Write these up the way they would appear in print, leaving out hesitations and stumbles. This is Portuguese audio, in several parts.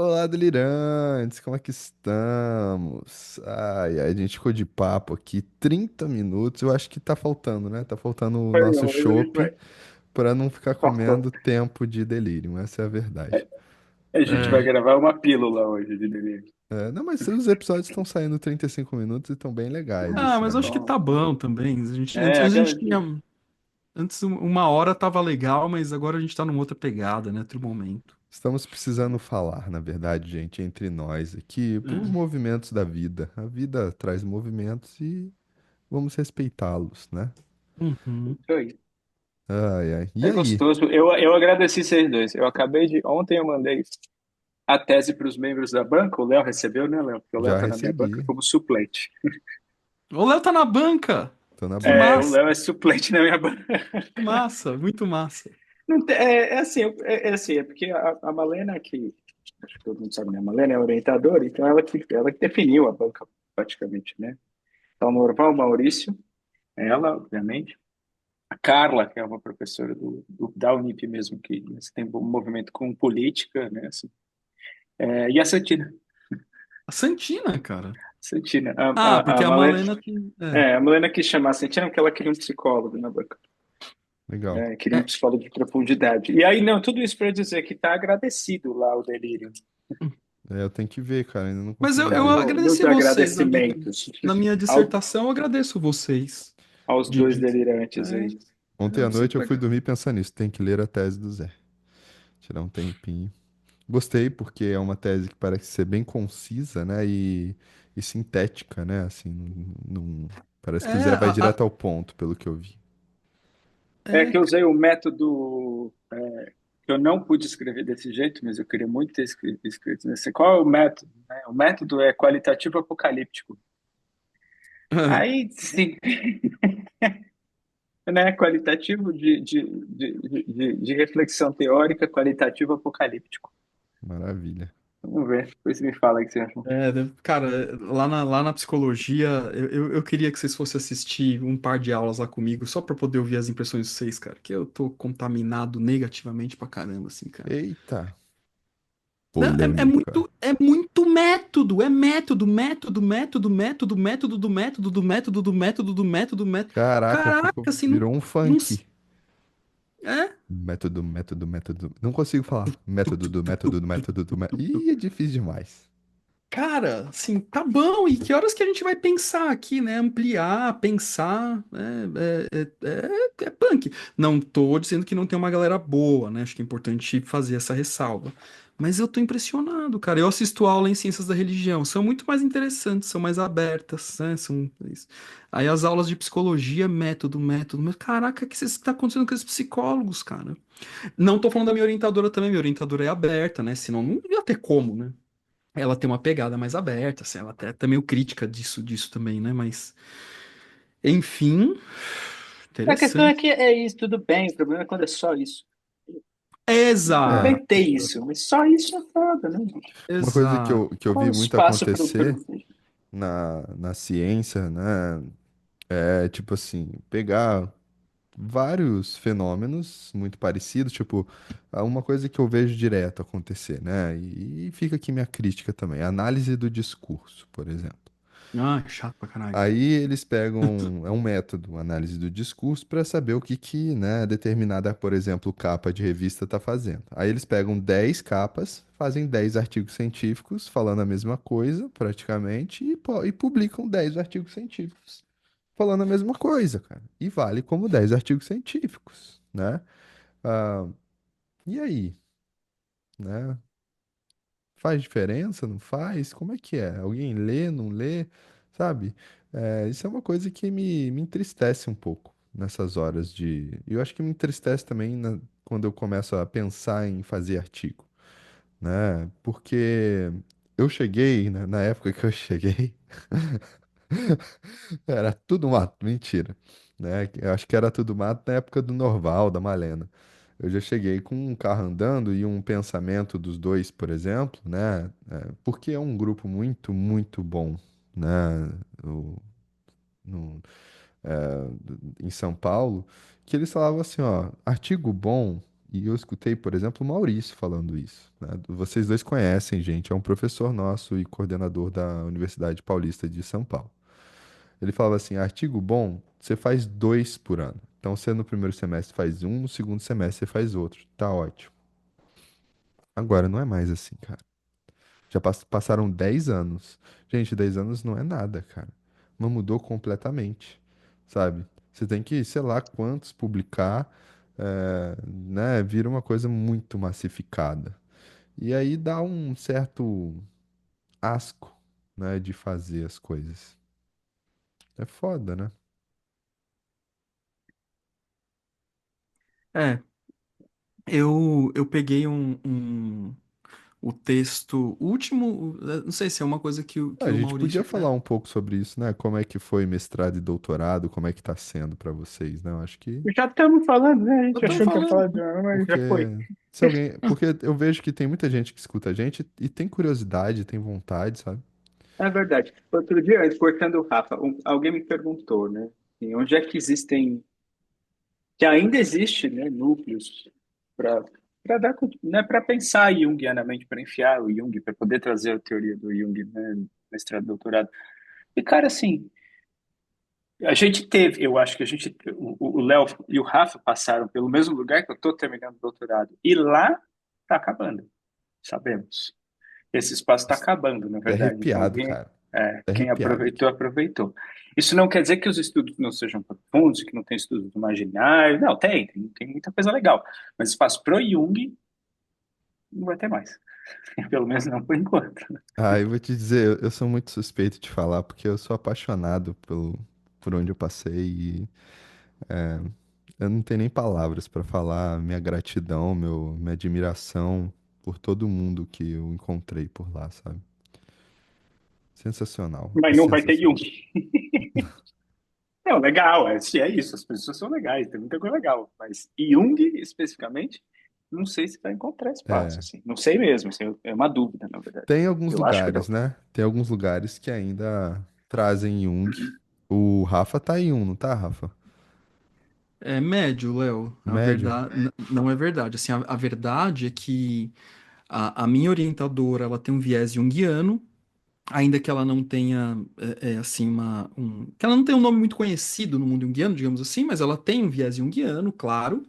Olá, delirantes, como é que estamos? Ai, ai, a gente ficou de papo aqui 30 minutos, eu acho que tá faltando, né? Tá faltando o Pois nosso não, mas a gente chopp vai. pra não ficar Faltou. comendo tempo de delírio, essa é a verdade. A gente vai É, gravar uma pílula hoje de delírio. não, mas os episódios estão saindo 35 minutos e estão bem legais, Ah, Ah, assim, mas tá acho que bom. tá bom também. É, Antes a gente aquela. tinha. Antes uma hora tava legal, mas agora a gente tá numa outra pegada, né? Outro momento. Estamos precisando falar, na verdade, gente, entre nós aqui, por É. movimentos da vida. A vida traz movimentos e vamos respeitá-los, né? Uhum. Isso aí. Ai, ai. E É aí? gostoso. Eu agradeci vocês dois. Eu acabei de. Ontem eu mandei a tese para os membros da banca. O Léo recebeu, né, Léo? Porque o Léo Já está na minha banca recebi. como suplente. O Léo tá na banca! Tô na Que É, banca. o massa, Léo é suplente na minha banca. que massa, muito massa. Não é assim, é assim, é porque a Malena, que acho que todo mundo sabe, né? A Malena é orientadora, então ela que definiu a banca praticamente, né? Então, Norval, Maurício, ela, obviamente. A Carla, que é uma professora da Unip mesmo, que tem um movimento com política, né? Assim. E a Santina. A Santina, cara. Santina. Ah, A porque a Malena, Malena tem. a Malena quis chamar a Santina porque ela queria um psicólogo na banca. Legal. Queria um É, psicólogo de profundidade. E aí, não, tudo isso para dizer que está agradecido lá o Delírio. Eu tenho que ver, cara. Ainda não mas consegui eu ver. Nos agradeci vocês agradecimentos na minha dissertação, eu agradeço vocês. aos De, dois de, delirantes é, aí. Ontem à eu noite sempre eu fui dormir pensando nisso. Tem que ler a tese do Zé. Tirar um tempinho. Gostei porque é uma tese que parece ser bem concisa, né? E sintética, né? Assim, parece que o É, Zé vai direto ao ponto, pelo que eu vi. É é, que eu usei o método que eu não pude escrever desse jeito, mas eu queria muito ter escrito nesse. Qual é o método? Né? O método é qualitativo apocalíptico. Aí, sim, né? Qualitativo de reflexão teórica, qualitativo apocalíptico. Maravilha. Vamos ver, depois você me fala o que você achou. Cara, lá na psicologia, eu queria que vocês fossem assistir um par de aulas lá comigo, só pra poder ouvir as impressões de vocês, cara, que eu tô contaminado negativamente pra caramba, assim, cara. Eita, Não, é polêmica. muito método, é método do método do método do método do método do método. Caraca, Caraca, ficou, assim, virou um não, funk. é? Método, método, método. Não consigo falar. Método do método do método do método. Ih, é difícil demais. Cara, assim, tá bom, e que horas que a gente vai pensar aqui, né? Ampliar, pensar, é punk. Não tô dizendo que não tem uma galera boa, né? Acho que é importante fazer essa ressalva. Mas eu tô impressionado, cara. Eu assisto aula em ciências da religião, são muito mais interessantes, são mais abertas, né? São isso. Aí as aulas de psicologia, método. Mas caraca, o que está acontecendo com esses psicólogos, cara? Não tô falando da minha orientadora também, minha orientadora é aberta, né? Senão não ia ter como, né? Ela tem uma pegada mais aberta, assim, ela até tá meio crítica disso também, né? Mas, enfim, A questão é interessante. que é isso, tudo bem, o problema é quando é só isso. Tudo É, bem ter Exato, isso, mas só isso é foda, né, gente? uma coisa que exato. eu Qual o vi muito espaço acontecer na ciência, né? É tipo assim, pegar vários fenômenos muito parecidos, tipo, uma coisa que eu vejo direto acontecer, né? E fica aqui minha crítica também, a análise do discurso, por exemplo. Ah, chato pra caralho. Aí eles pegam, é um método, análise do discurso, para saber o que, né, determinada, por exemplo, capa de revista está fazendo. Aí eles pegam 10 capas, fazem 10 artigos científicos falando a mesma coisa, praticamente, e publicam 10 artigos científicos falando a mesma coisa, cara. E vale como 10 artigos científicos, né? Ah, e aí, né? Faz diferença? Não faz? Como é que é? Alguém lê, não lê? Sabe? Isso é uma coisa que me entristece um pouco nessas horas de. Eu acho que me entristece também quando eu começo a pensar em fazer artigo, né? Porque eu cheguei, né, na época que eu cheguei, era tudo mato, mentira, né? Eu acho que era tudo mato na época do Norval, da Malena. Eu já cheguei com um carro andando e um pensamento dos dois, por exemplo, né? Porque é um grupo muito, muito bom, né? O- no- em São Paulo, que eles falavam assim, ó, artigo bom E eu escutei, por exemplo, o Maurício falando isso, né? Vocês dois conhecem, gente, é um professor nosso e coordenador da Universidade Paulista de São Paulo. Ele falava assim: artigo bom, você faz dois por ano. Então, você no primeiro semestre faz um, no segundo semestre você faz outro. Tá ótimo. Agora não é mais assim, cara. Já passaram 10 anos. Gente, 10 anos não é nada, cara. Mas mudou completamente, sabe? Você tem que, sei lá, quantos publicar, né? Vira uma coisa muito massificada. E aí dá um certo asco, né, de fazer as coisas. É foda, né? É, eu peguei o texto, o último, não sei se é uma coisa que A o gente podia Maurício. falar um pouco sobre isso, né? Como é que foi mestrado e doutorado, como é que tá sendo pra vocês, né? Eu acho que Já estamos falando, né? A Nós gente estamos achou que ia falando. falar de uma, mas porque já foi. se alguém, porque eu vejo que tem muita gente que escuta a gente e tem curiosidade, tem vontade, sabe? É verdade. Outro dia, cortando o Rafa, alguém me perguntou, né? Assim, onde é que existem, que ainda existe, né, núcleos para dar, né, para pensar junguianamente, para enfiar o Jung, para poder trazer a teoria do Jung, né, mestrado, doutorado. E, cara, assim, a gente teve, eu acho que a gente, o Léo e o Rafa passaram pelo mesmo lugar que eu estou terminando o doutorado. E lá está acabando, sabemos. Esse espaço está acabando, na Tô verdade. Então, arrepiado, cara. Tô quem arrepiado aqui. aproveitou, aproveitou. Isso não quer dizer que os estudos não sejam profundos, que não tem estudos do imaginário. Não, tem muita coisa legal. Mas espaço pro Jung não vai ter mais. Pelo menos não por enquanto. Ah, eu vou te dizer, eu sou muito suspeito de falar, porque eu sou apaixonado por onde eu passei e eu não tenho nem palavras pra falar minha gratidão, minha admiração por todo mundo que eu encontrei por lá, sabe? Sensacional, é Mas não vai ter Jung. sensacional. Não, legal, se é isso, as pessoas são legais, tem muita coisa legal. Mas Jung, especificamente, não sei se vai encontrar espaço, É, assim. Não sei mesmo, assim, é uma dúvida, na verdade. tem alguns Eu acho que não. lugares, né? Tem alguns lugares que ainda trazem Jung. O Rafa tá em um, não tá, Rafa? É médio, Léo. A Médio? verdade não é verdade. Assim, a verdade é que a minha orientadora ela tem um viés junguiano, ainda que ela não tenha assim que ela não tenha um nome muito conhecido no mundo junguiano, digamos assim, mas ela tem um viés junguiano, claro.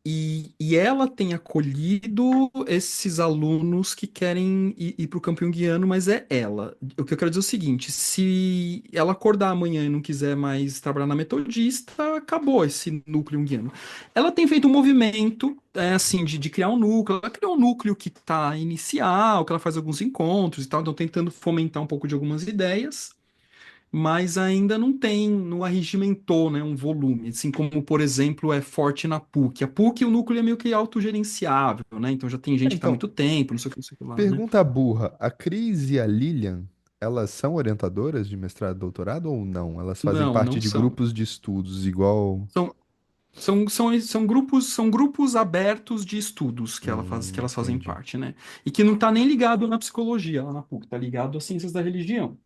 E ela tem acolhido esses alunos que querem ir para o campo junguiano, mas é ela. O que eu quero dizer é o seguinte: se ela acordar amanhã e não quiser mais trabalhar na metodista, acabou esse núcleo junguiano. Ela tem feito um movimento, assim, de criar um núcleo. Ela criou um núcleo que está inicial, que ela faz alguns encontros e tal, então tentando fomentar um pouco de algumas ideias, mas ainda não arregimentou, né, um volume, assim como, por exemplo, é forte na PUC. A PUC, o núcleo é meio que autogerenciável, né? Então já tem gente que está há Então, muito tempo, não sei o que, não sei o que lá, né? pergunta burra. A Cris e a Lilian, elas são orientadoras de mestrado e doutorado ou não? Elas fazem Não, parte não de são. grupos de estudos igual. São, são grupos abertos de estudos que elas fazem Entendi. parte, né? E que não está nem ligado na psicologia lá na PUC, está ligado às ciências da religião,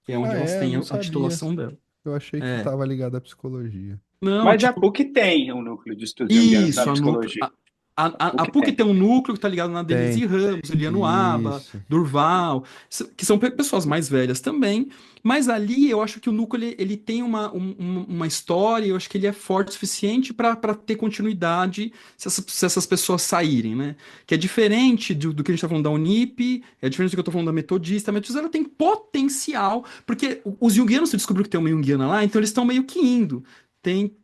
que é Ah, onde elas é? têm Não a sabia. titulação dela. Eu achei que É. estava ligado à psicologia. Não, a Mas a PUC tem um núcleo de estudos junguianos na Isso, psicologia. A a PUC PUC tem. tem um núcleo que está ligado na Denise Tem. Ramos, Eliano Aba, Isso. Durval, que são pessoas mais velhas também, mas ali eu acho que o núcleo ele tem uma história, eu acho que ele é forte o suficiente para ter continuidade se essas pessoas saírem, né? Que é diferente do que a gente está falando da Unip, é diferente do que eu estou falando da Metodista. A Metodista ela tem potencial, porque os junguianos se descobriu que tem uma junguiana lá, então eles estão meio que indo. Tem,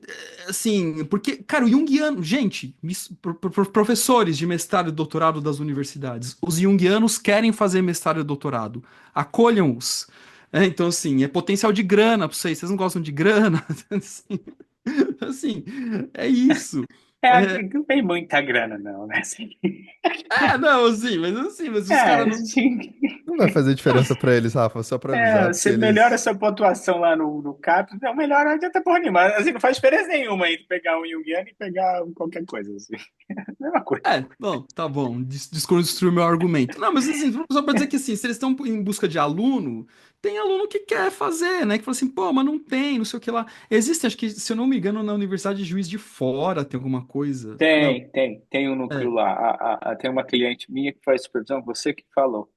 assim, porque, cara, o Jungiano, gente, professores de mestrado e doutorado das universidades, os Jungianos querem fazer mestrado e doutorado, acolham-os. Então, assim, é potencial de grana para vocês não gostam de grana? Assim, é isso. É, Não tem muita grana, não, né? Assim, não, assim, mas os caras não. sim. Não vai fazer diferença pra eles, Rafa, só pra avisar, porque Você melhora eles. essa pontuação lá no CAPES, não melhora, não adianta porra nenhuma. Assim, não faz diferença nenhuma entre pegar um Jungiano e pegar qualquer coisa, assim. Mesma coisa. Bom, tá bom, desconstruir meu argumento. Não, mas assim, só pra dizer que assim, se eles estão em busca de aluno, tem aluno que quer fazer, né? Que fala assim, pô, mas não tem, não sei o que lá. Existe, acho que, se eu não me engano, na Universidade de Juiz de Fora tem alguma coisa. Não, Tem um núcleo é, lá. Tem uma cliente minha que faz supervisão, você que falou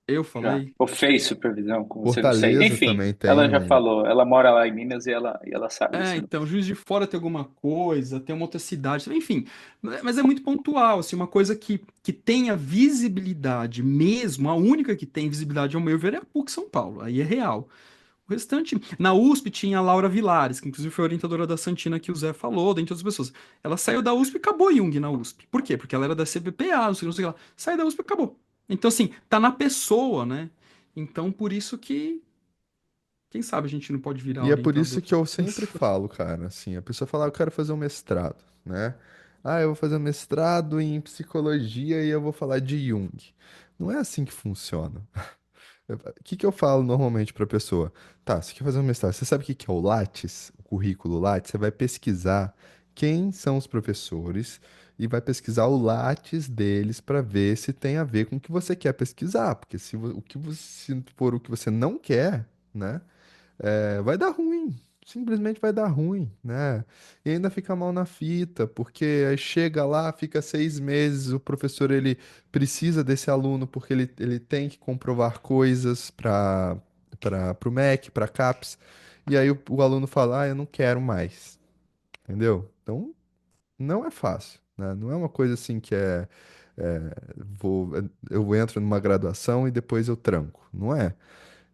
eu já. falei. Ou fez supervisão com você, não sei. Fortaleza Enfim, também tem ela já um. falou. Ela mora lá em Minas e ela sabe É, desse então, núcleo. Juiz de Fora tem alguma coisa, tem uma outra cidade, enfim, mas é muito pontual, assim, uma coisa que tenha visibilidade mesmo, a única que tem visibilidade, ao meu ver, é a PUC São Paulo, aí é real. O restante, na USP tinha a Laura Vilares, que inclusive foi orientadora da Santina que o Zé falou, dentre outras pessoas. Ela saiu da USP e acabou Jung na USP. Por quê? Porque ela era da CBPA, não sei o que lá. Saiu da USP e acabou. Então, assim, tá na pessoa, né? Então, por isso que, quem sabe a gente não pode virar E é por isso orientador. que eu sempre falo, cara, assim, a pessoa fala, "Ah, eu quero fazer um mestrado, né? Ah, eu vou fazer um mestrado em psicologia e eu vou falar de Jung. Não é assim que funciona. O que que eu falo normalmente para a pessoa? Tá, você quer fazer um mestrado, você sabe o que que é o Lattes, o currículo Lattes? Você vai pesquisar quem são os professores e vai pesquisar o Lattes deles para ver se tem a ver com o que você quer pesquisar, porque o que você, se for o que você não quer, né? Vai dar ruim. Simplesmente vai dar ruim, né? E ainda fica mal na fita, porque aí chega lá, fica 6 meses, o professor ele precisa desse aluno porque ele tem que comprovar coisas para o MEC, para CAPES, e aí o aluno fala, ah, eu não quero mais, entendeu? Então não é fácil, né? Não é uma coisa assim que é, eu entro numa graduação e depois eu tranco, não é? Não.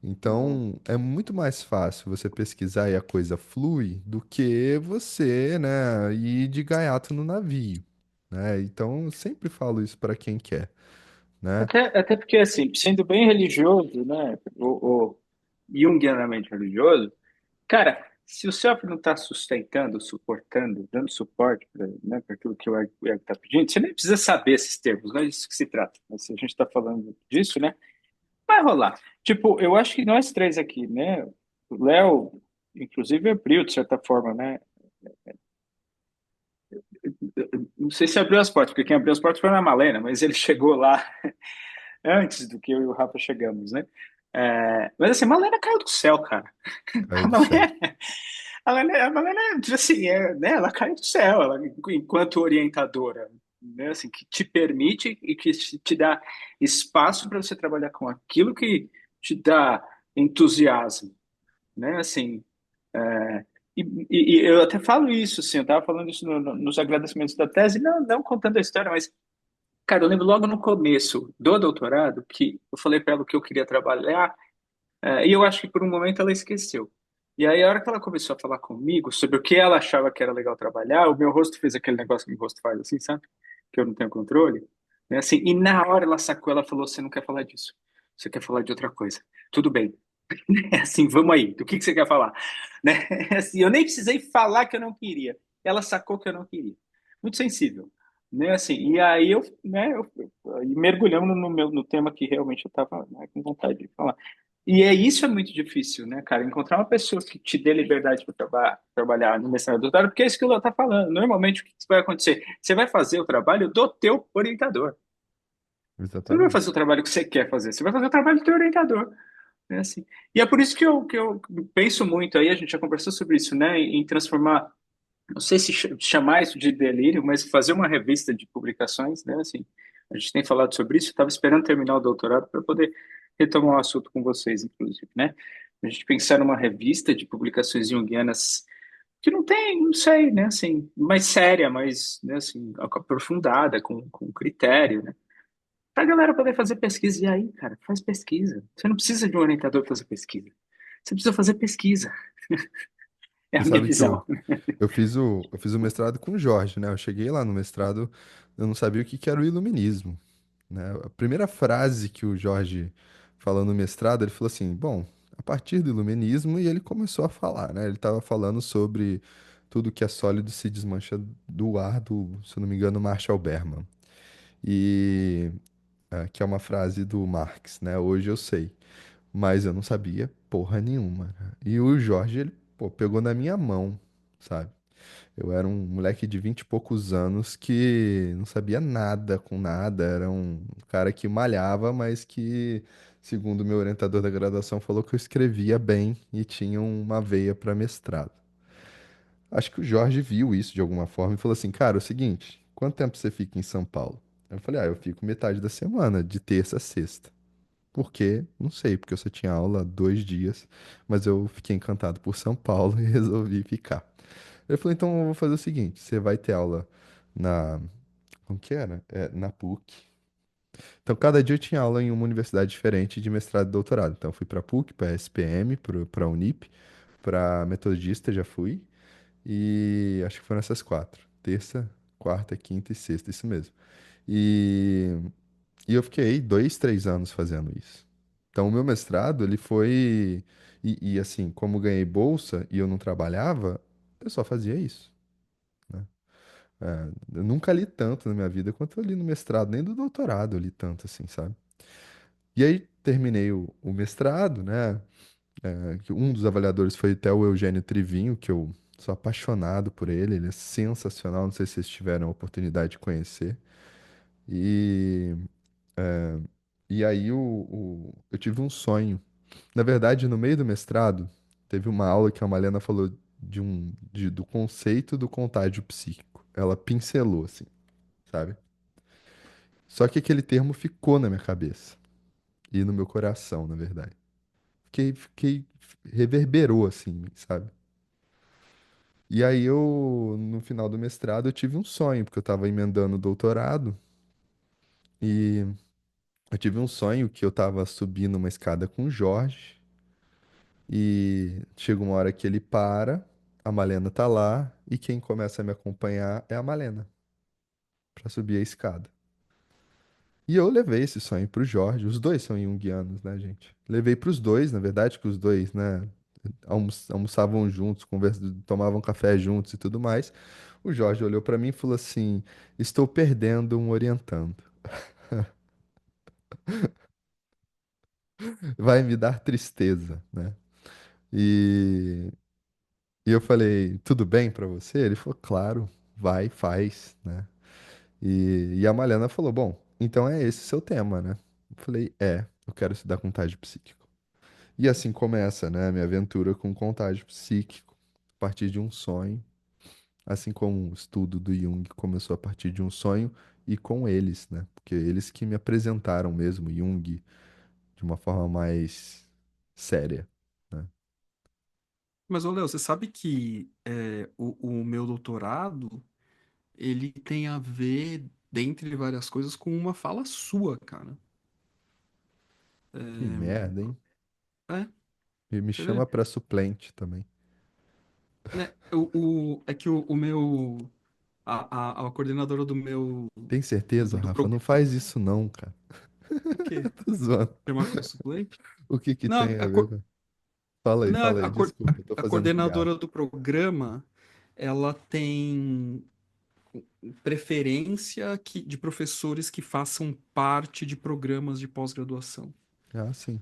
Então, é muito mais fácil você pesquisar e a coisa flui do que você, né, ir de gaiato no navio, né? Então, eu sempre falo isso para quem quer, né? Até porque, assim, sendo bem religioso, né? O junguianamente religioso, cara, se o self não está sustentando, suportando, dando suporte para, né, para aquilo que o ego está pedindo, você nem precisa saber esses termos, não é disso que se trata. Mas se a gente está falando disso, né? Vai rolar. Tipo, eu acho que nós três aqui, né? O Léo, inclusive, abriu, de certa forma, né? Não sei se abriu as portas, porque quem abriu as portas foi a Malena, mas ele chegou lá antes do que eu e o Rafa chegamos, né? Mas assim, a Malena caiu do céu, cara. Caiu A do céu. Malena, a Malena, tipo assim, né? Ela caiu do céu, ela, enquanto orientadora, né? Assim, que te permite e que te dá espaço para você trabalhar com aquilo que te dá entusiasmo, né? Assim, e eu até falo isso, assim, eu estava falando isso nos agradecimentos da tese, não contando a história, mas, cara, eu lembro logo no começo do doutorado que eu falei para ela o que eu queria trabalhar, e eu acho que por um momento ela esqueceu. E aí, a hora que ela começou a falar comigo sobre o que ela achava que era legal trabalhar, o meu rosto fez aquele negócio que o rosto faz, assim, sabe? Que eu não tenho controle. Né? Assim, e na hora ela sacou, ela falou: Você não quer falar disso, você quer falar de outra coisa. Tudo bem. É assim, vamos aí, do que você quer falar? Né? É assim, eu nem precisei falar que eu não queria. Ela sacou que eu não queria. Muito sensível. Né? Assim, e aí aí mergulhamos no tema que realmente eu estava, né, com vontade de falar. E isso é muito difícil, né, cara? Encontrar uma pessoa que te dê liberdade para trabalhar no mestrado do doutorado, porque é isso que o Léo está falando. Normalmente, o que vai acontecer? Você vai fazer o trabalho do teu orientador. Você não vai fazer Exatamente. o trabalho que você quer fazer, você vai fazer o trabalho do teu orientador. É assim. E é por isso que eu penso muito aí, a gente já conversou sobre isso, né, em transformar, não sei se chamar isso de delírio, mas fazer uma revista de publicações, né, assim, a gente tem falado sobre isso, estava esperando terminar o doutorado para poder retomar o assunto com vocês, inclusive, né, a gente pensar numa revista de publicações junguianas que não tem, não sei, né, assim, mais séria, mais, né, assim, aprofundada, com critério, né, para a galera poder fazer pesquisa. E aí, cara, faz pesquisa. Você não precisa de um orientador para fazer pesquisa. Você precisa fazer pesquisa. É a Você minha sabe que visão. eu fiz o mestrado com o Jorge, né? Eu cheguei lá no mestrado, eu não sabia o que que era o iluminismo, né? A primeira frase que o Jorge falou no mestrado, ele falou assim: bom, a partir do iluminismo, e ele começou a falar, né? Ele estava falando sobre tudo que é sólido se desmancha do ar do, se eu não me engano, Marshall Berman. E que é uma frase do Marx, né? Hoje eu sei, mas eu não sabia porra nenhuma, né? E o Jorge, ele, pô, pegou na minha mão, sabe? Eu era um moleque de 20 e poucos anos que não sabia nada com nada, era um cara que malhava, mas que segundo meu orientador da graduação, falou que eu escrevia bem e tinha uma veia para mestrado. Acho que o Jorge viu isso de alguma forma e falou assim: cara, é o seguinte, quanto tempo você fica em São Paulo? Eu falei: eu fico metade da semana, de terça a sexta. Por quê? Não sei, porque eu só tinha aula 2 dias, mas eu fiquei encantado por São Paulo e resolvi ficar. Ele falou: então eu vou fazer o seguinte: você vai ter aula na. Como que era? Na PUC. Então, cada dia eu tinha aula em uma universidade diferente de mestrado e doutorado. Então, eu fui para PUC, para SPM, para Unip, para Metodista já fui. E acho que foram essas quatro. Terça, quarta, quinta e sexta, isso mesmo. E, e eu fiquei 2, 3 anos fazendo isso. Então, o meu mestrado, ele foi. E assim, como eu ganhei bolsa e eu não trabalhava, eu só fazia isso, né? Eu nunca li tanto na minha vida quanto eu li no mestrado, nem do doutorado eu li tanto assim, sabe? E aí terminei o mestrado, né? Que um dos avaliadores foi até o Eugênio Trivinho, que eu sou apaixonado por ele, ele é sensacional, não sei se vocês tiveram a oportunidade de conhecer. E, e aí eu tive um sonho. Na verdade, no meio do mestrado, teve uma aula que a Malena falou do conceito do contágio psíquico. Ela pincelou, assim, sabe? Só que aquele termo ficou na minha cabeça e no meu coração, na verdade. Reverberou, assim, sabe? E aí no final do mestrado, eu tive um sonho, porque eu tava emendando o doutorado, e eu tive um sonho que eu tava subindo uma escada com o Jorge, e chega uma hora que ele para, a Malena tá lá, e quem começa a me acompanhar é a Malena, pra subir a escada. E eu levei esse sonho pro Jorge, os dois são junguianos, né, gente? Levei pros dois, na verdade, que os dois, né, almoçavam juntos, tomavam café juntos e tudo mais. O Jorge olhou pra mim e falou assim: estou perdendo um orientando. Vai me dar tristeza, né? E, e eu falei: tudo bem pra você? Ele falou: claro, vai, faz, né? E a Mariana falou: bom, então é esse seu tema, né? Eu falei: eu quero estudar contágio psíquico. E assim começa, né, a minha aventura com contágio psíquico, a partir de um sonho. Assim como o estudo do Jung começou a partir de um sonho e com eles, né? Porque eles que me apresentaram mesmo Jung de uma forma mais séria, né? Mas, ô Léo, você sabe que o meu doutorado, ele tem a ver, dentre várias coisas, com uma fala sua, cara. Que merda, hein? É, E me quer chama ver? pra suplente também. Né, é que o meu, a coordenadora do meu, Tem certeza, do Rafa? Não programa, faz isso não, cara. o quê? Tô zoando. Chamar como suplente? O que que Não, tem a ver com... não, Fala aí, desculpa, eu tô a fazendo piada. coordenadora do programa, ela tem preferência de professores que façam parte de programas de pós-graduação. Ah, sim.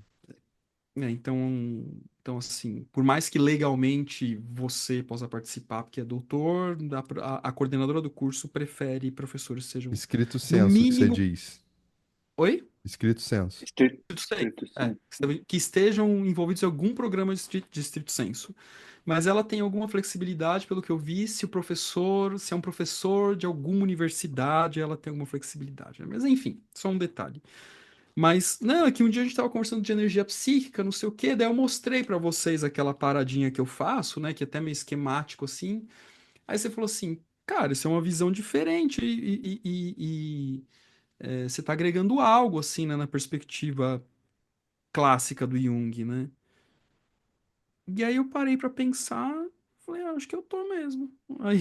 Então, assim, por mais que legalmente você possa participar, porque é doutor, a coordenadora do curso prefere professores que sejam, Escrito no senso que você mínimo. diz. Oi? Escrito senso. Estrito, É, sim. que estejam envolvidos em algum programa de estrito senso. Mas ela tem alguma flexibilidade, pelo que eu vi, se é um professor de alguma universidade, ela tem alguma flexibilidade, né? Mas enfim, só um detalhe. Mas, não, é que um dia a gente tava conversando de energia psíquica, não sei o quê, daí eu mostrei pra vocês aquela paradinha que eu faço, né, que é até meio esquemático assim. Aí você falou assim, cara, isso é uma visão diferente você tá agregando algo, assim, né, na perspectiva clássica do Jung, né? E aí eu parei pra pensar, falei, acho que eu tô mesmo. Aí,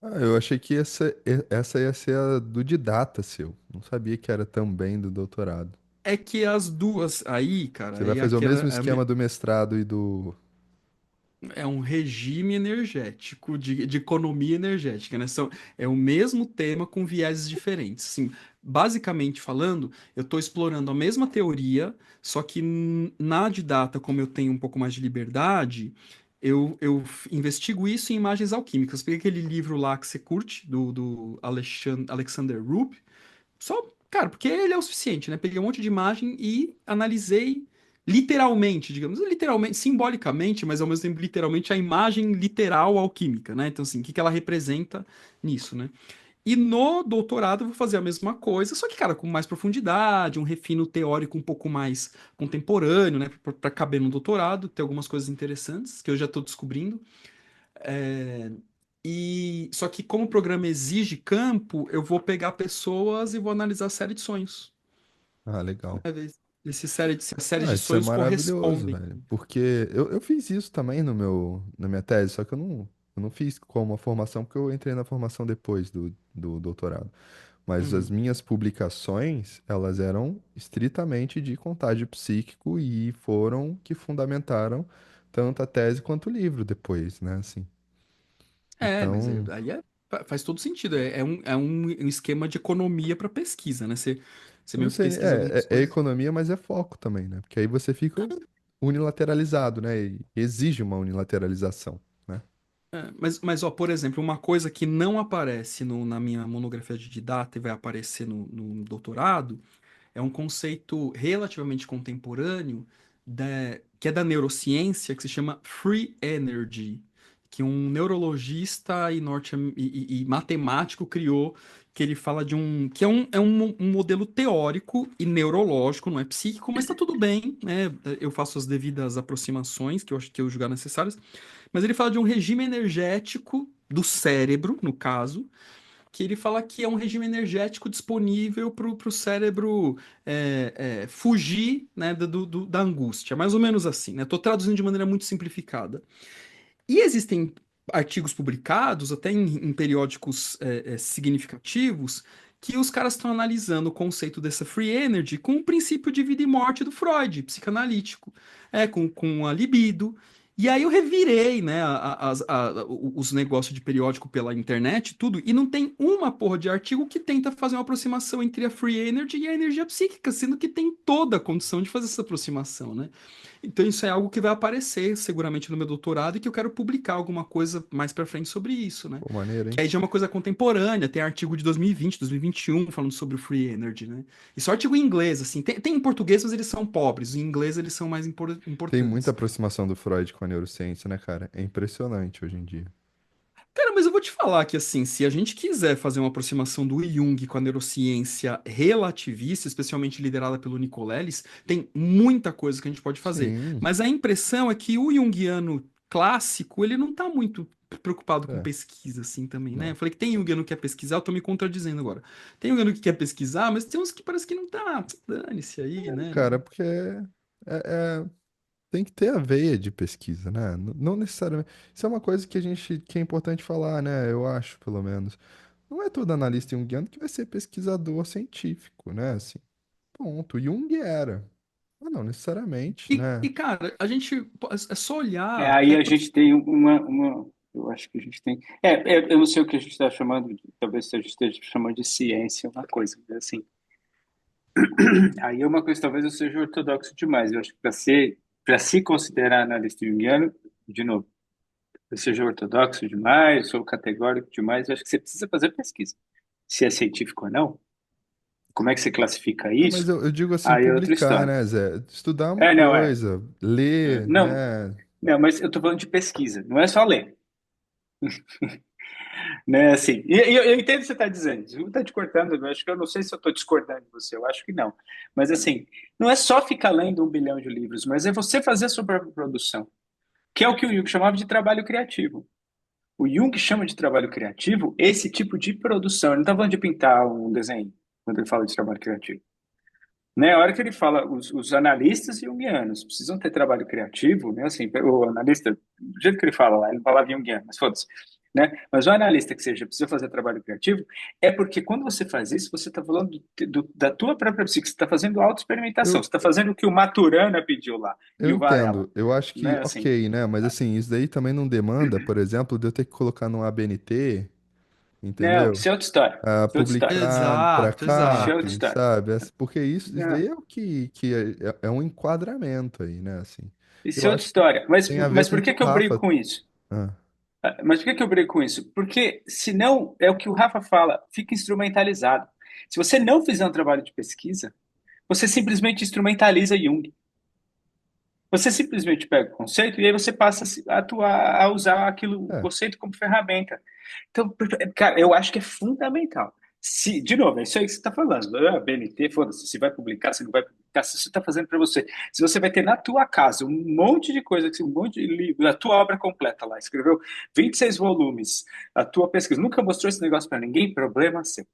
Ah, eu achei que essa ia ser a do didata seu. Não sabia que era também do doutorado. é que as duas, aí, cara, Você vai aí fazer o aquela, mesmo esquema do mestrado e do. é um regime energético, de economia energética, né? É o mesmo tema com vieses diferentes. Assim, basicamente falando, eu estou explorando a mesma teoria, só que na Didata, como eu tenho um pouco mais de liberdade, eu investigo isso em imagens alquímicas. Peguei aquele livro lá que você curte, do Alexander Rupp, só Cara, porque ele é o suficiente, né? Peguei um monte de imagem e analisei literalmente, digamos, literalmente, simbolicamente, mas ao mesmo tempo literalmente a imagem literal alquímica, né? Então, assim, o que que ela representa nisso, né? E no doutorado eu vou fazer a mesma coisa, só que, cara, com mais profundidade, um refino teórico um pouco mais contemporâneo, né? Pra caber no doutorado, tem algumas coisas interessantes que eu já tô descobrindo. É, e só que como o programa exige campo, eu vou pegar pessoas e vou analisar a série de sonhos. Ah, legal. Ver se a série Ah, de isso é sonhos maravilhoso, correspondem. velho. Porque eu fiz isso também no na minha tese, só que eu não fiz como uma formação, porque eu entrei na formação depois do doutorado. Mas as Uhum. minhas publicações, elas eram estritamente de contágio psíquico e foram que fundamentaram tanto a tese quanto o livro depois, né? Assim. Mas Então, aí faz todo sentido. É um esquema de economia para pesquisa, né? Você eu não meio que sei, pesquisa algumas é coisas. economia, mas é foco também, né? Porque aí você fica unilateralizado, né? E exige uma unilateralização, né? Mas, ó, por exemplo, uma coisa que não aparece na minha monografia de data e vai aparecer no doutorado é um conceito relativamente contemporâneo que é da neurociência, que se chama Free Energy, que um neurologista e matemático criou, que ele fala de que é um modelo teórico e neurológico, não é psíquico, mas está tudo bem, né? Eu faço as devidas aproximações que eu acho que eu julgar necessárias, mas ele fala de um regime energético do cérebro, no caso, que ele fala que é um regime energético disponível para o cérebro fugir, né, da angústia, mais ou menos assim, né? Estou traduzindo de maneira muito simplificada. E existem artigos publicados, até em periódicos significativos, que os caras estão analisando o conceito dessa free energy com o princípio de vida e morte do Freud, psicanalítico, com a libido. E aí eu revirei, né, os negócios de periódico pela internet, e tudo, e não tem uma porra de artigo que tenta fazer uma aproximação entre a free energy e a energia psíquica, sendo que tem toda a condição de fazer essa aproximação, né? Então isso é algo que vai aparecer seguramente no meu doutorado e que eu quero publicar alguma coisa mais pra frente sobre isso, né? Pô, maneiro, Que hein? aí já é uma coisa contemporânea, tem artigo de 2020, 2021 falando sobre o free energy, né? E só artigo em inglês, assim, tem em português, mas eles são pobres, em inglês eles são mais Tem muita importantes. aproximação do Freud com a neurociência, né, cara? É impressionante hoje em dia. Cara, mas eu vou te falar que, assim, se a gente quiser fazer uma aproximação do Jung com a neurociência relativista, especialmente liderada pelo Nicolelis, tem muita coisa que a gente pode fazer. Sim, Mas a impressão é que o junguiano clássico, ele não tá muito preocupado com é, pesquisa, assim, também, né? Eu não. falei que tem junguiano que quer pesquisar, eu tô me contradizendo agora. Tem junguiano que quer pesquisar, mas tem uns que parece que não tá. Dane-se aí, né? Cara, porque tem que ter a veia de pesquisa, né? Não necessariamente. Isso é uma coisa que é importante falar, né? Eu acho, pelo menos. Não é todo analista junguiano que vai ser pesquisador científico, né? Assim, ponto. Jung era. Mas não necessariamente, né? Cara, a gente é só olhar Aí a gente tem eu acho que a gente tem, eu não sei o que a gente está chamando, talvez a gente esteja chamando de ciência, uma coisa, assim. Aí é uma coisa, talvez eu seja ortodoxo demais. Eu acho que para se considerar analista junguiano, de novo, eu seja ortodoxo demais, sou categórico demais, eu acho que você precisa fazer pesquisa. Se é científico ou não, como é que você classifica Não, mas isso? eu digo assim, Aí é outra publicar, história. né, Zé? Estudar é uma Não, é. coisa, ler, Não, né? não, mas eu tô falando de pesquisa, não é só ler. Né, assim, eu entendo o que você está dizendo, você está te cortando, eu acho que eu não sei se eu estou discordando de você, eu acho que não. Mas, assim, não é só ficar lendo 1 bilhão de livros, mas é você fazer a sua própria produção, que é o que o Jung chamava de trabalho criativo. O Jung chama de trabalho criativo esse tipo de produção, ele não está falando de pintar um desenho, quando ele fala de trabalho criativo. Né, a hora que ele fala, os analistas junguianos precisam ter trabalho criativo, né? Assim, o analista, do jeito que ele fala lá, ele não falava junguiano, mas foda-se, né? Mas o analista que seja, precisa fazer trabalho criativo, é porque quando você faz isso, você está falando da tua própria psique, você está fazendo autoexperimentação, Eu, você está fazendo o que o Maturana pediu lá, eu e o Varela, entendo, eu acho que, né? Assim, ok, né? Mas assim, isso daí também não demanda, por exemplo, de eu ter que colocar num ABNT, não, entendeu? isso é outra história, A isso é outra história, publicar para Exato, isso é outra CAPES, exato. história. sabe? Porque isso Não, daí é o que é um enquadramento aí, né? Assim, isso eu é outra acho que história. Mas, tem a ver mas com o por que que o que eu brigo Rafa. com isso? Ah, Mas por que que eu brigo com isso? Porque senão é o que o Rafa fala, fica instrumentalizado. Se você não fizer um trabalho de pesquisa, você simplesmente instrumentaliza Jung. Você simplesmente pega o conceito e aí você passa a atuar, a usar aquilo, o É, conceito como ferramenta. Então, cara, eu acho que é fundamental. Se, de novo, é isso aí que você está falando. BNT, foda-se, se vai publicar, se não vai publicar, se você está fazendo para você. Se você vai ter na tua casa um monte de coisa, um monte de livro, a tua obra completa lá, escreveu 26 volumes, a tua pesquisa, nunca mostrou esse negócio para ninguém, problema seu.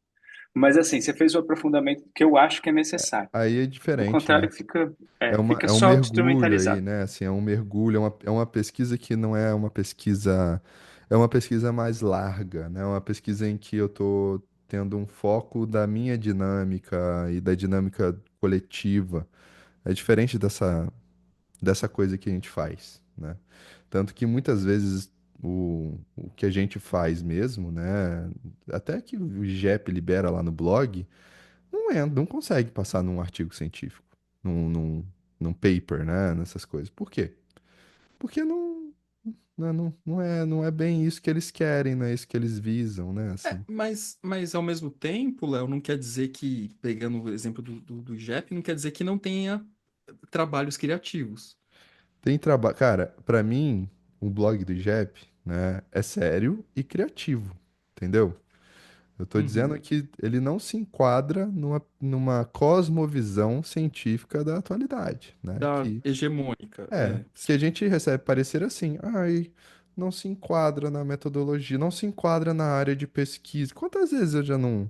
Mas assim, você fez o aprofundamento que eu acho que é necessário. aí é Do diferente, né? contrário, fica, É fica um só mergulho aí, instrumentalizado. né? Assim, é um mergulho, é uma pesquisa que não é uma pesquisa, é uma pesquisa mais larga, né? É uma pesquisa em que eu tô tendo um foco da minha dinâmica e da dinâmica coletiva. É diferente dessa coisa que a gente faz, né? Tanto que muitas vezes o que a gente faz mesmo, né? Até que o IGEP libera lá no blog, não consegue passar num artigo científico, num paper, né? Nessas coisas. Por quê? Porque não é bem isso que eles querem, não é isso que eles visam, né? Assim. Mas ao mesmo tempo, Léo, não quer dizer que, pegando o exemplo do IGEP, não quer dizer que não tenha trabalhos criativos. Tem trabalho. Cara, pra mim, o blog do IGEP, né, é sério e criativo, entendeu? Eu tô dizendo Uhum. que ele não se enquadra numa cosmovisão científica da atualidade, né? Da hegemônica, Que a gente recebe parecer assim, ai, não se enquadra na metodologia, não se enquadra na área de pesquisa. Quantas vezes eu já não,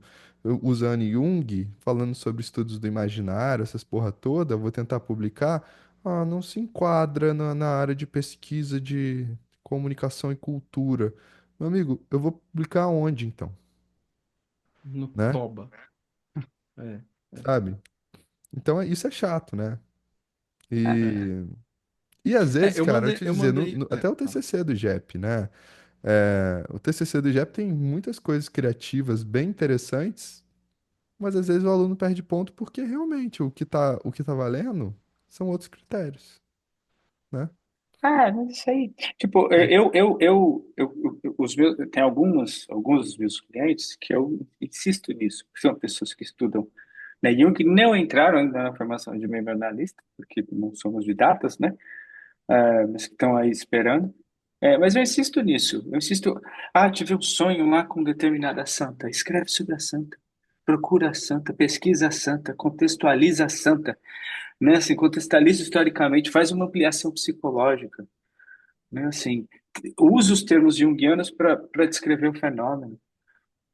usando Jung, falando sobre estudos do imaginário, essas porra toda, eu vou tentar publicar, não se enquadra na área de pesquisa de comunicação e cultura. Meu amigo, eu vou publicar onde então, no né? Toba. É, é. Sabe? Então isso é chato, né? É, E, e às vezes, Eu cara, eu mandei, te eu dizer, mandei. até o Fala. TCC do JEP, né? O TCC do JEP tem muitas coisas criativas bem interessantes, mas às vezes o aluno perde ponto porque realmente o que tá valendo são outros critérios, né? mas isso aí. Tipo, É. os meus, tem alguns dos meus clientes que eu insisto nisso, que são pessoas que estudam, né, Jung, não entraram ainda na formação de membro analista, porque não somos de datas, né? Mas que estão aí esperando. Mas eu insisto nisso, eu insisto. Tive um sonho lá com determinada santa. Escreve sobre a santa, procura a santa, pesquisa a santa, contextualiza a santa, né? Assim, contextualiza historicamente, faz uma ampliação psicológica, né? Assim, usa os termos junguianos para descrever o fenômeno,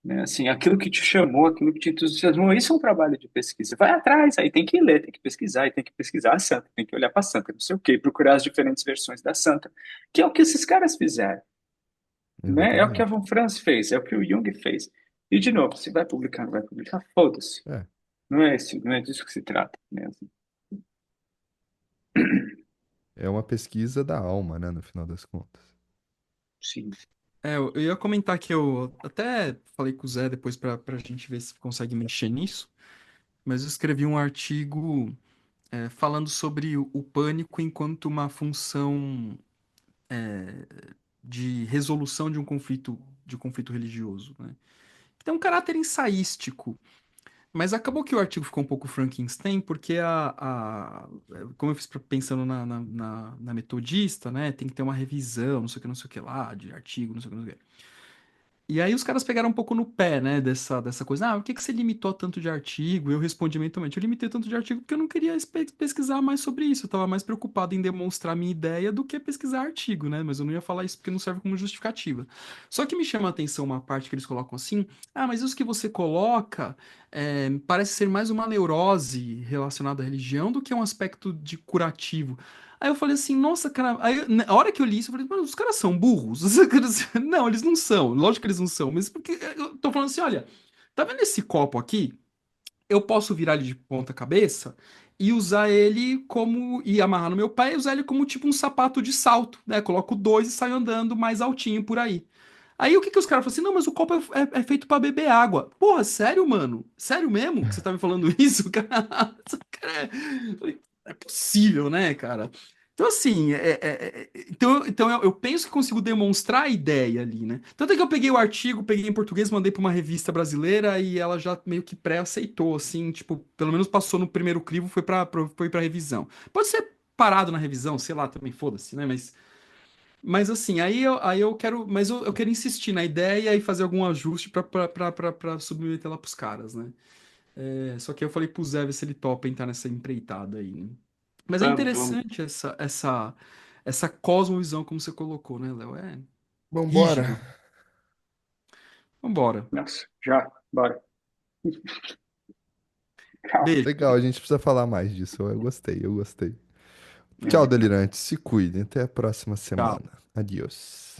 né? Assim, aquilo que te chamou, aquilo que te entusiasmou, isso é um trabalho de pesquisa. Vai atrás, aí tem que ler, tem que pesquisar, aí tem que pesquisar a santa, tem que olhar para a santa, não sei o quê, procurar as diferentes versões da santa, que é o que esses caras fizeram, né? É o que a Exatamente. Von Franz fez, é o que o Jung fez. E, de novo, se vai publicar, não vai publicar, foda-se. É, Não é disso que se trata, né? Assim, é uma pesquisa da alma, né, no final das contas. sim. Eu ia comentar que eu até falei com o Zé depois pra gente ver se consegue mexer nisso, mas eu escrevi um artigo falando sobre o pânico enquanto uma função de resolução de um conflito religioso, né? Que tem um caráter ensaístico. Mas acabou que o artigo ficou um pouco Frankenstein, porque como eu fiz pensando na metodista, né? Tem que ter uma revisão, não sei o que lá, de artigo, não sei o que, não sei o que. E aí os caras pegaram um pouco no pé, né, dessa coisa. Por que que você limitou tanto de artigo? Eu respondi mentalmente, eu limitei tanto de artigo porque eu não queria pesquisar mais sobre isso. Eu estava mais preocupado em demonstrar minha ideia do que pesquisar artigo, né? Mas eu não ia falar isso porque não serve como justificativa. Só que me chama a atenção uma parte que eles colocam assim, mas isso que você coloca parece ser mais uma neurose relacionada à religião do que um aspecto de curativo. Aí eu falei assim, nossa, cara. Aí, a hora que eu li isso, eu falei, mano, os caras são burros? Não, eles não são. Lógico que eles não são. Mas porque eu tô falando assim, olha, tá vendo esse copo aqui? Eu posso virar ele de ponta cabeça e usar ele como. E amarrar no meu pé e usar ele como tipo um sapato de salto, né? Coloco dois e saio andando mais altinho por aí. Aí o que que os caras falam assim? Não, mas o copo é feito pra beber água. Porra, sério, mano? Sério mesmo que você tá me falando isso, cara? Cara, é possível, né, cara? Então, assim, então eu penso que consigo demonstrar a ideia ali, né? Tanto é que eu peguei o artigo, peguei em português, mandei para uma revista brasileira e ela já meio que pré-aceitou, assim, tipo, pelo menos passou no primeiro crivo, foi para revisão. Pode ser parado na revisão, sei lá, também foda-se, né? Mas assim, aí eu quero, mas eu quero insistir na ideia e fazer algum ajuste para submeter lá pros caras, né? Só que eu falei pro Zé ver se ele topa entrar nessa empreitada aí, né? Mas é Vamos, vamos. interessante essa cosmovisão, como você colocou, né, Léo? É Vambora. rígido. Vambora. Nossa, já, bora. Calma. Beijo. Legal, a gente precisa falar mais disso. Eu gostei, eu gostei. Tchau, É, delirantes. Se cuidem. Até a próxima Tchau. semana. Adiós.